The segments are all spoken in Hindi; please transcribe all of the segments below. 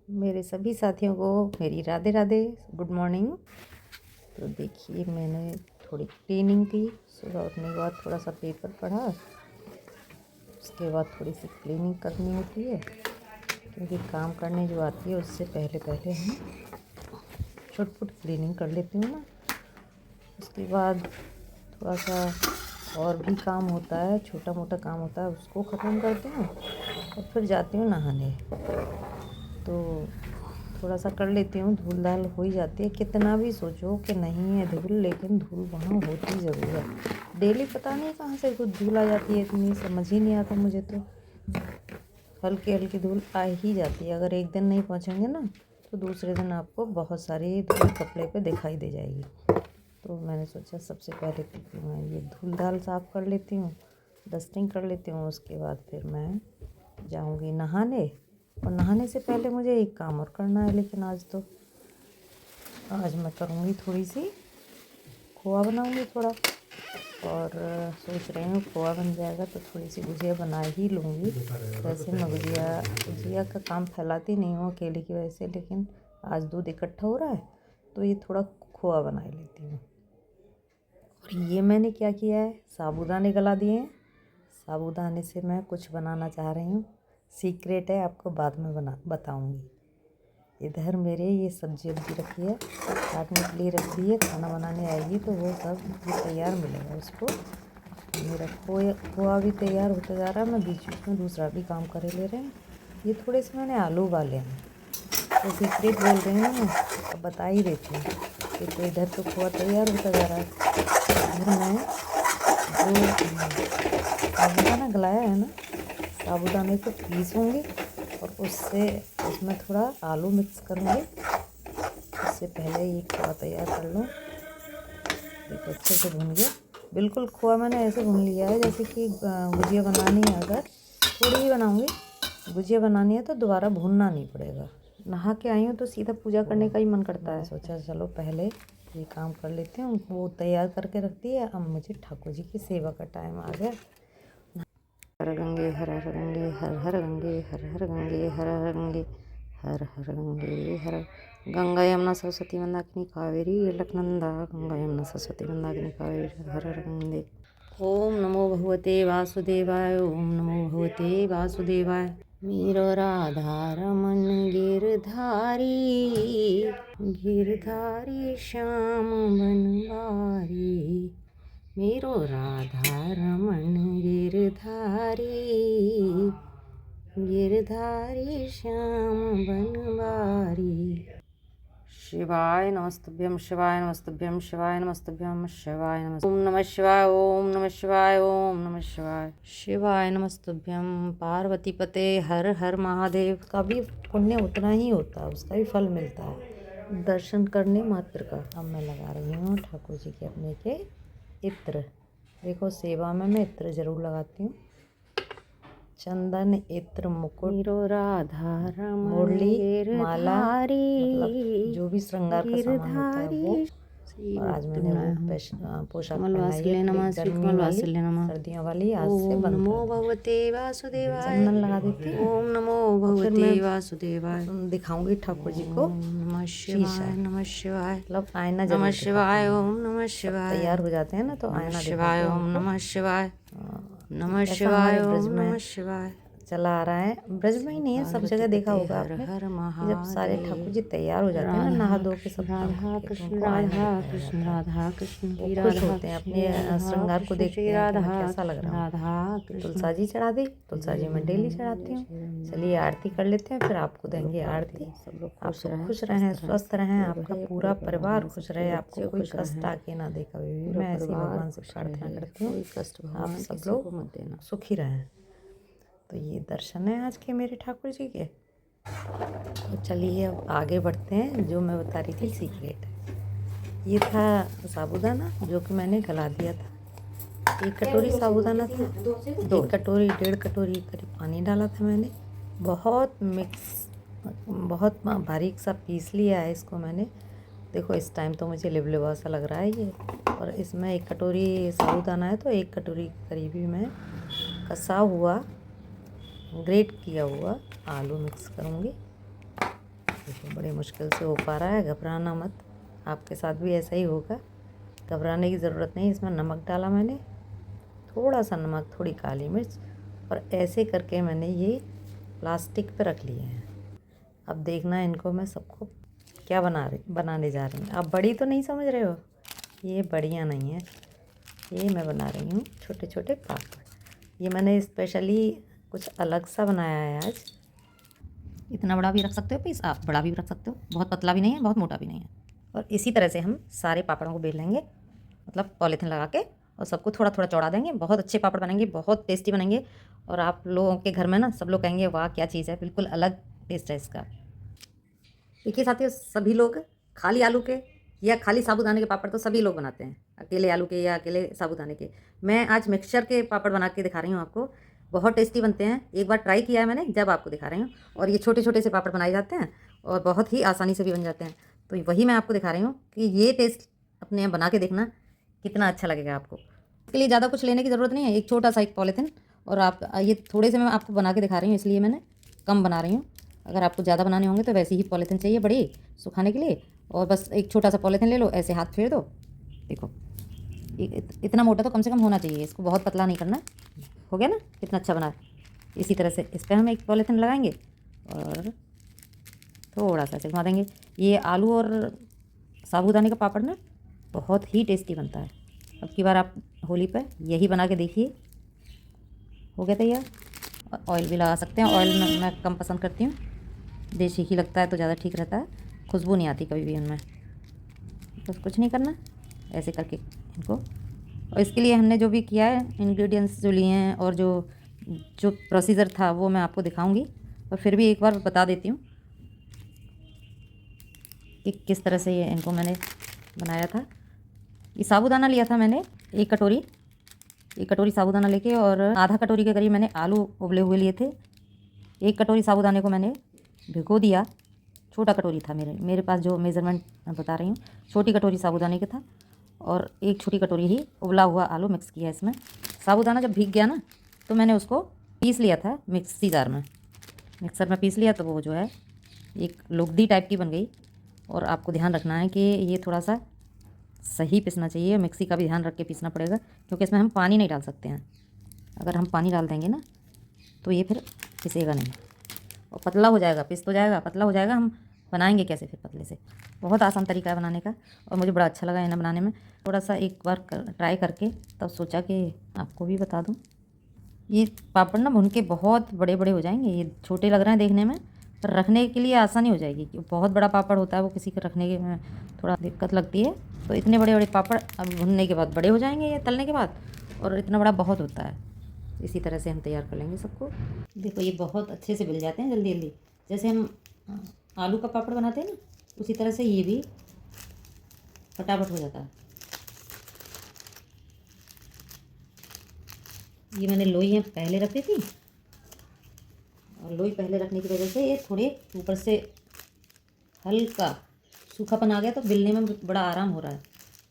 मेरे सभी साथियों को मेरी राधे राधे, गुड मॉर्निंग। तो देखिए मैंने थोड़ी क्लीनिंग की, सुबह उठने के बाद थोड़ा सा पेपर पढ़ा, उसके बाद थोड़ी सी क्लीनिंग करनी होती है क्योंकि काम करने जो आती है उससे पहले पहले हम छुटपुट क्लीनिंग कर लेती हूँ ना। उसके बाद थोड़ा सा और भी काम होता है, छोटा मोटा काम होता है, उसको ख़त्म करती हूँ और फिर जाती हूँ नहाने। तो थोड़ा सा कर लेती हूँ, धूल धाल हो ही जाती है। कितना भी सोचो कि नहीं है धूल, लेकिन धूल वहाँ होती ज़रूर है। डेली पता नहीं कहाँ से कुछ धूल आ जाती है, इतनी समझ ही नहीं आता मुझे। तो हल्की हल्की धूल आ ही जाती है। अगर एक दिन नहीं पहुँचेंगे ना तो दूसरे दिन आपको बहुत सारी धूल कपड़े पे दिखाई दे जाएगी। तो मैंने सोचा सबसे पहले तो मैं ये धूल धाल साफ़ कर लेती हूँ, डस्टिंग कर लेती हूँ। उसके बाद फिर मैं जाऊँगी नहाने, और नहाने से पहले मुझे एक काम और करना है। लेकिन आज मैं करूँगी थोड़ी सी खोआ बनाऊँगी थोड़ा, और सोच रही हूँ खोआ बन जाएगा तो थोड़ी सी गुजिया बना ही लूँगी। वैसे मैं गुजिया का काम फैलाती नहीं हूँ अकेले की वजह से, लेकिन आज दूध इकट्ठा हो रहा है तो ये थोड़ा खोआ बना लेती हूँ। और ये मैंने क्या किया है, साबूदाने गला दिए हैं। साबूदाने से मैं कुछ बनाना चाह रही हूँ, सीक्रेट है, आपको बाद में बताऊँगी। इधर मेरे ये सब्जी रखी है, काटने के लिए रख दी है, खाना बनाने आएगी तो वो सब ये तैयार मिलेगा उसको। मेरा खोआ भी तैयार होता जा रहा है, मैं बीच बीच में दूसरा भी काम करे ले रहे हैं। ये थोड़े से मैंने आलू उबाले हैं, तो सीक्रेट बोल रही हूँ मैं, अब बता ही देती हूँ। तो इधर तो खोआ तैयार होता जा रहा है, इधर मैं जो साबूदाना गलाया है ना, साबूदाने को पीसूँगी और उसमें थोड़ा आलू मिक्स करूँगी। इससे पहले ये खोआ तैयार कर लूँ। देखो अच्छे से भून गया, बिल्कुल खोआ मैंने ऐसे भून लिया है जैसे कि गुजिया बनानी है। अगर थोड़ी ही बनाऊँगी, गुजिया बनानी है तो दोबारा भूनना नहीं पड़ेगा। नहा के आई हूँ तो सीधा पूजा करने का ही मन करता है। सोचा चलो पहले ये काम कर लेते हैं। वो तैयार करके रखती है, अब मुझे ठाकुर जी की सेवा का टाइम आ गया। हर गंगे हर हर गंगे हर हर गंगे हर हर गंगे हर हर गंगे हर हर गंगे हर गंगा यमुना सरस्वती मंदाकिनी कावेरी अलकनंदा गंगा यमुना सरस्वती मंदाकिनी कावेरी हर हर गंगे। ओम नमो भगवते वासुदेवाय, ओम नमो भगवते वासुदेवाय। मीरो राधा रमन गिरधारी, गिरधारी श्याम बनवारी। मेरो राधा रमन गिरधारी, गिरधारी श्याम बनवारी। शिवाय नमस्तुभ्यं, शिवाय नमस्तुभ्यं, शिवाय नमस्तुभ्यं, शिवाय नमस्तुभ्यं। ओम नमः शिवाय, ओम नमः शिवाय, ओम नमः शिवाय। शिवाय नमस्तुभ्यं। पार्वती पते हर हर महादेव का भी पुण्य उतना ही होता है, उसका भी फल मिलता है दर्शन करने मात्र का। अब मैं लगा रही हूँ ठाकुर जी के अपने के इत्र। देखो सेवा में मैं इत्र जरूर लगाती हूँ, चंदन इत्र मुकुट मीरो राधा मुरली माला, मतलब जो भी श्रृंगार का सामान होता है वो। और आज मैंने वो पोशाक पहनाई है, गर्मी वाली, सर्दियों वाली। आज से बंद कर भगवते वासुदेवाय, चंदन लगा देती हूँ। ओम नमो भगवते वासुदेवाय। दिखाऊंगी ठाकुर जी को नमः शिवाय, नमः शिवाय, मतलब आईना जरूर नमः शिवाय, ओम नमः शिवाय। तैयार हो जाते हैं ना तो आईना शिवाय, ओम नमः शिवाय, नमः शिवाय, ओम नमः शिवाय चला आ रहा है। ब्रज में ही नहीं है, सब जगह देखा होगा आपने, जब सारे ठाकुर जी तैयार हो जाते हैं ना नहा धो के, सब राधा कृष्ण राधा कृष्ण राधा कृष्ण, खुश होते हैं अपने श्रृंगार को देख के कि मैं कैसा लग रहा हूँ। तुलसा जी चढ़ा दी, तुलसा जी मैं डेली चढ़ाती हूँ। चलिए आरती कर लेते हैं, फिर आपको देंगे आरती। आप सब खुश रहें, स्वस्थ रहें, आपका पूरा परिवार खुश रहे, आपको कोई कष्ट आके ना दे कभी भी। मैं ऐसी भगवान से प्रार्थना करती हूँ, आप सब लोग सुखी रहें। तो ये दर्शन है आज के मेरे ठाकुर जी के। तो चलिए अब आगे बढ़ते हैं, जो मैं बता रही थी सीक्रेट। ये था साबूदाना जो कि मैंने गला दिया था। 1 कटोरी साबूदाना था, 1 कटोरी 1.5 कटोरी करीब पानी डाला था मैंने। बहुत बहुत बारीक सा पीस लिया है इसको मैंने। देखो इस टाइम तो मुझे लिबलिबा सा लग रहा है ये। और इसमें 1 कटोरी साबूदाना है तो 1 कटोरी करीब ही मैं कसा हुआ, ग्रेट किया हुआ आलू मिक्स करूँगी। देखो बड़े मुश्किल से हो पा रहा है, घबराना मत, आपके साथ भी ऐसा ही होगा। घबराने की ज़रूरत नहीं। इसमें नमक डाला मैंने, थोड़ा सा नमक, थोड़ी काली मिर्च, और ऐसे करके मैंने ये प्लास्टिक पे रख लिए हैं। अब देखना इनको मैं सबको क्या बनाने जा रही हूँ। आप बड़ी तो नहीं समझ रहे हो, ये बड़ियाँ नहीं है, ये मैं बना रही हूँ छोटे छोटे पापड़। ये मैंने स्पेशली कुछ अलग सा बनाया है आज। इतना बड़ा भी रख सकते हो पीस, आप बड़ा भी रख सकते हो, बहुत पतला भी नहीं है, बहुत मोटा भी नहीं है। और इसी तरह से हम सारे पापड़ों को बेल लेंगे, मतलब पॉलीथिन लगा के, और सबको थोड़ा थोड़ा चौड़ा देंगे। बहुत अच्छे पापड़ बनेंगे, बहुत टेस्टी बनेंगे। और आप लोगों के घर में ना सब लोग कहेंगे वाह क्या चीज़ है, बिल्कुल अलग टेस्ट है इसका। देखिए साथियों, सभी लोग खाली आलू के या खाली साबूदाने के पापड़ तो सभी लोग बनाते हैं, अकेले आलू के या अकेले साबूदाने के। मैं आज मिक्सचर के पापड़ बना के दिखा रही हूँ आपको, बहुत टेस्टी बनते हैं। एक बार ट्राई किया है मैंने, जब आपको दिखा रही हूँ। और ये छोटे छोटे से पापड़ बनाए जाते हैं और बहुत ही आसानी से भी बन जाते हैं। तो वही मैं आपको दिखा रही हूँ कि ये टेस्ट अपने यहाँ बना के देखना, कितना अच्छा लगेगा आपको। इसके लिए ज़्यादा कुछ लेने की ज़रूरत नहीं है, एक छोटा सा एक पॉलीथिन। और आप ये थोड़े से मैं आपको बना के दिखा रही हूँ, इसलिए मैंने कम बना रही हूँ। अगर आपको ज़्यादा बनाने होंगे तो वैसे ही पॉलीथिन चाहिए बड़ी सुखाने के लिए। और बस एक छोटा सा पॉलीथिन ले लो, ऐसे हाथ फेर दो। देखो इतना मोटा तो कम से कम होना चाहिए, इसको बहुत पतला नहीं करना। हो गया ना, कितना अच्छा बना। इसी तरह से इस पर हम एक पॉलीथिन लगाएंगे और थोड़ा सा ऐसे घुमा देंगे। ये आलू और साबूदाने का पापड़ ना बहुत ही टेस्टी बनता है। अब की बार आप होली पर यही बना के देखिए। हो गया तैयार। ऑयल भी लगा सकते हैं, ऑयल मैं कम पसंद करती हूँ, देसी ही लगता है तो ज़्यादा ठीक रहता है, खुशबू नहीं आती कभी भी उनमें। बस कुछ नहीं करना, ऐसे करके इनको। और इसके लिए हमने जो भी किया है, इंग्रेडिएंट्स जो लिए हैं और जो जो प्रोसीजर था वो मैं आपको दिखाऊंगी। और फिर भी एक बार बता देती हूँ कि किस तरह से ये इनको मैंने बनाया था। ये साबूदाना लिया था मैंने एक कटोरी साबूदाना लेके, और आधा कटोरी के करीब मैंने आलू उबले हुए लिए थे। एक कटोरी साबूदाने को मैंने भिगो दिया, छोटा कटोरी था मेरे पास जो मेज़रमेंट मैं बता रही हूँ, छोटी कटोरी साबूदाने का था। और एक छोटी कटोरी ही उबला हुआ आलू मिक्स किया इसमें। साबूदाना जब भीग गया ना तो मैंने उसको पीस लिया था मिक्सी जार में, मिक्सर में पीस लिया। तो वो जो है एक लुगदी टाइप की बन गई। और आपको ध्यान रखना है कि ये थोड़ा सा सही पिसना चाहिए, मिक्सी का भी ध्यान रख के पीसना पड़ेगा, क्योंकि इसमें हम पानी नहीं डाल सकते हैं। अगर हम पानी डाल देंगे ना तो ये फिर पिसेगा नहीं और पतला हो जाएगा, पिस तो जाएगा, पतला हो जाएगा। हम बनाएंगे कैसे फिर पतले से। बहुत आसान तरीका है बनाने का और मुझे बड़ा अच्छा लगा इन्हें बनाने में। थोड़ा सा एक बार ट्राई करके तब सोचा कि आपको भी बता दूं। ये पापड़ ना भुन के बहुत बड़े बड़े हो जाएंगे। ये छोटे लग रहे हैं देखने में, पर रखने के लिए आसानी हो जाएगी। बहुत बड़ा पापड़ होता है वो किसी को रखने के में थोड़ा दिक्कत लगती है। तो इतने बड़े बड़े पापड़ अब भुनने के बाद बड़े हो जाएंगे ये तलने के बाद, और इतना बड़ा बहुत होता है। इसी तरह से हम तैयार कर लेंगे सबको। देखो ये बहुत अच्छे से मिल जाते हैं जल्दी जल्दी, जैसे हम आलू का पापड़ बनाते हैं ना, उसी तरह से ये भी फटाफट हो जाता है। ये मैंने लोई पहले रखी थी, और लोई पहले रखने की वजह से ये थोड़े ऊपर से हल्का सूखापन आ गया, तो बेलने में बड़ा आराम हो रहा है।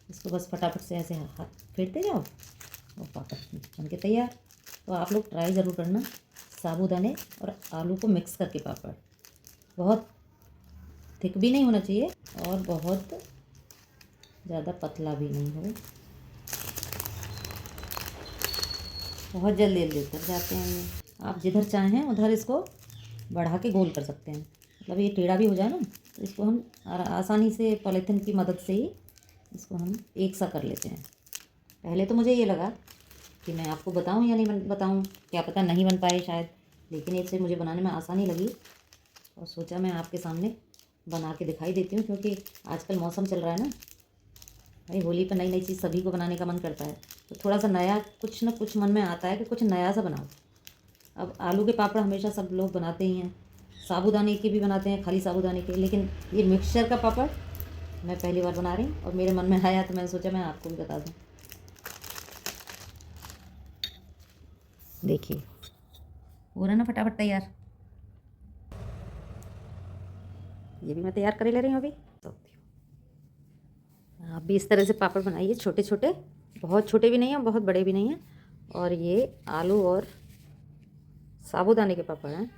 इसको बस फटाफट से ऐसे हाथ फेरते जाओ और पापड़ बन के तैयार। तो आप लोग ट्राई ज़रूर करना, साबूदाने और आलू को मिक्स करके पापड़। बहुत थिक भी नहीं होना चाहिए और बहुत ज़्यादा पतला भी नहीं हो, बहुत जल्दी जल्दी उतर जाते हैं ये। आप जिधर चाहें उधर इसको बढ़ा के गोल कर सकते हैं, मतलब ये टेढ़ा भी हो जाए ना तो इसको हम आसानी से पॉलीथिन की मदद से ही इसको हम एक सा कर लेते हैं। पहले तो मुझे ये लगा कि मैं आपको बताऊं या नहीं बताऊं, क्या पता नहीं बन पाए शायद, लेकिन इससे मुझे बनाने में आसानी लगी और सोचा मैं आपके सामने बना के दिखाई देती हूँ। क्योंकि आजकल मौसम चल रहा है ना भाई, होली पर नई नई चीज़ सभी को बनाने का मन करता है, तो थोड़ा सा नया कुछ ना कुछ मन में आता है कि कुछ नया सा बनाओ। अब आलू के पापड़ हमेशा सब लोग बनाते ही हैं, साबूदाने के भी बनाते हैं, खाली साबूदाने के, लेकिन ये मिक्सचर का पापड़ मैं पहली बार बना रही हूँ और मेरे मन में आया तो मैंने सोचा मैं आपको भी बता दूँ। देखिए हो रहा ना फटाफट तैयार। ये भी मैं तैयार कर ले रही हूँ अभी। तो आप भी इस तरह से पापड़ बनाइए, छोटे छोटे, बहुत छोटे भी नहीं हैं बहुत बड़े भी नहीं हैं। और ये आलू और साबूदाने के पापड़ हैं,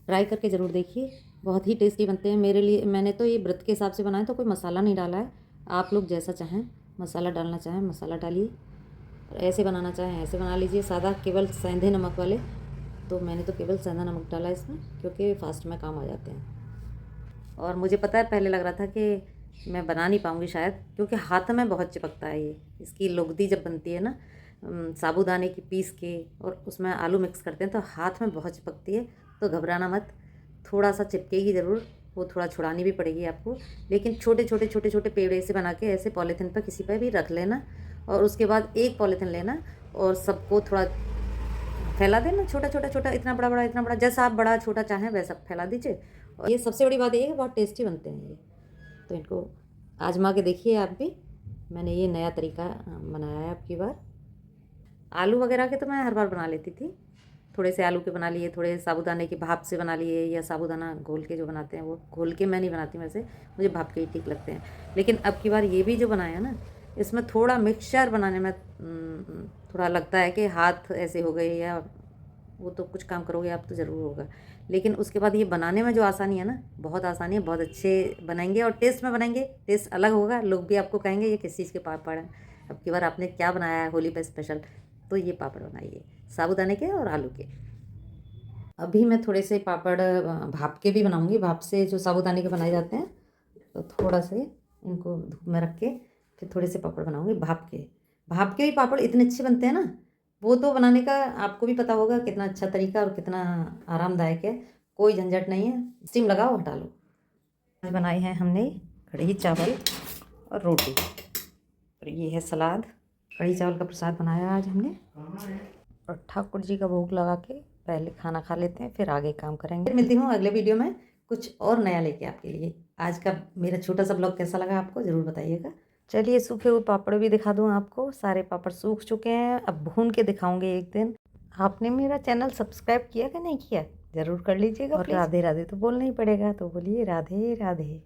ट्राई करके ज़रूर देखिए। बहुत ही टेस्टी बनते हैं। मेरे लिए मैंने तो ये व्रत के हिसाब से बनाया, तो कोई मसाला नहीं डाला है। आप लोग जैसा चाहें, मसाला डालना चाहें मसाला डालिए, और ऐसे बनाना चाहें ऐसे बना लीजिए, सादा केवल सेंधे नमक वाले। तो मैंने तो केवल सेंधा नमक डाला इसमें, क्योंकि फास्ट में काम आ जाते हैं। और मुझे पता है, पहले लग रहा था कि मैं बना नहीं पाऊँगी शायद, क्योंकि हाथ में बहुत चिपकता है ये। इसकी लुगदी जब बनती है ना, साबूदाने की पीस के और उसमें आलू मिक्स करते हैं, तो हाथ में बहुत चिपकती है। तो घबराना मत, थोड़ा सा चिपकेगी ज़रूर, वो थोड़ा छुड़ानी भी पड़ेगी आपको। लेकिन छोटे छोटे छोटे छोटे पेड़ ऐसे बना के ऐसे पॉलीथिन पर किसी पर भी रख लेना, और उसके बाद एक पॉलीथिन लेना और सबको थोड़ा फैला देना, छोटा छोटा छोटा, इतना बड़ा बड़ा इतना बड़ा, जैसा आप बड़ा छोटा चाहें वैसा फैला दीजिए। और ये सबसे बड़ी बात ये है, बहुत टेस्टी बनते हैं ये। तो इनको आजमा के देखिए आप भी। मैंने ये नया तरीका बनाया है अब की बार। आलू वगैरह के तो मैं हर बार बना लेती थी। थोड़े से आलू के बना लिए, थोड़े साबूदाने की भाप से बना लिए, या साबूदाना घोल के जो बनाते हैं, वो घोल के मैं नहीं बनाती वैसे, मुझे भाप के ही ठीक लगते हैं। लेकिन अब की बार ये भी जो बनाया ना, इसमें थोड़ा मिक्सचर बनाने में थोड़ा लगता है कि हाथ ऐसे हो गए, या वो तो कुछ काम करोगे आप तो ज़रूर होगा। लेकिन उसके बाद ये बनाने में जो आसानी है ना, बहुत आसानी है, बहुत अच्छे बनेंगे और टेस्ट में बनेंगे। टेस्ट अलग होगा, लोग भी आपको कहेंगे ये किस चीज़ के पापड़ हैं। अब की बार आपने क्या बनाया है होली पे स्पेशल, तो ये पापड़ बनाइए, साबूदाने के और आलू के। अभी मैं थोड़े से पापड़ भाप के भी बनाऊंगी, भाप से जो साबूदाने के बनाए जाते हैं। तो थोड़ा से इनको धूप में रख के फिर थोड़े से पापड़ बनाऊंगी भाप के। भाप के भी पापड़ इतने अच्छे बनते हैं ना, वो तो बनाने का आपको भी पता होगा कितना अच्छा तरीका और कितना आरामदायक है। कोई झंझट नहीं है, स्टीम लगाओ हटा लो। आज बनाई है हमने कढ़ी चावल और रोटी, और ये है सलाद। कढ़ी चावल का प्रसाद बनाया आज हमने, और ठाकुर जी का भोग लगा के पहले खाना खा लेते हैं, फिर आगे काम करेंगे। फिर मिलती हूँ अगले वीडियो में कुछ और नया लेके आपके लिए। आज का मेरा छोटा सा ब्लॉग कैसा लगा आपको ज़रूर बताइएगा। चलिए सूखे हुए पापड़ भी दिखा दूँ आपको। सारे पापड़ सूख चुके हैं, अब भून के दिखाऊंगे एक दिन। आपने मेरा चैनल सब्सक्राइब किया कि नहीं किया, ज़रूर कर लीजिएगा। और राधे राधे तो बोलना ही पड़ेगा, तो बोलिए राधे राधे।